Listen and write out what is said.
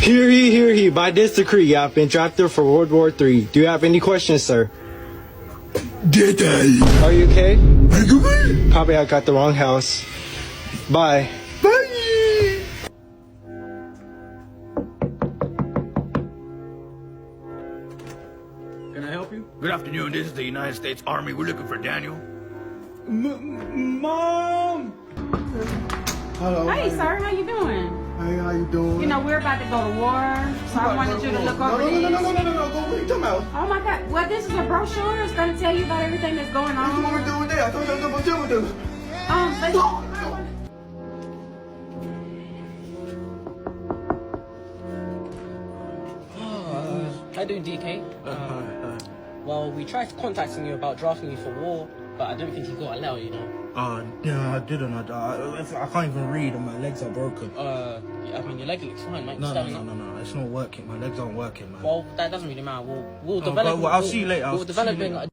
Hear ye. By this decree, I've been drafted for World War III. Do you have any questions, sir? Did I? Are you okay? Are you good? Probably I got the wrong house. Bye. Bye. Can I help you? Good afternoon, this is the United States Army. We're looking for Daniel. Mom! Hello. Hey, sir, how you doing? Hey, how you doing? You know, we're about to go to war, so I wanted you to look over No. these. Go. What are you talking about? Oh my God! Well, this is a brochure. It's going to tell you about everything that's going What you want me on. to do with that? I told you I was going to do. How you doing, DK? Well, we tried contacting you about drafting you for war, but I don't think you got a letter, you know. Yeah, I didn't. I can't even read and my legs are broken. I mean, your leg looks fine, mate. No, Standing up. it's not working. My legs aren't working, man. Well, that doesn't really matter. We'll develop. I'll see you later. We'll develop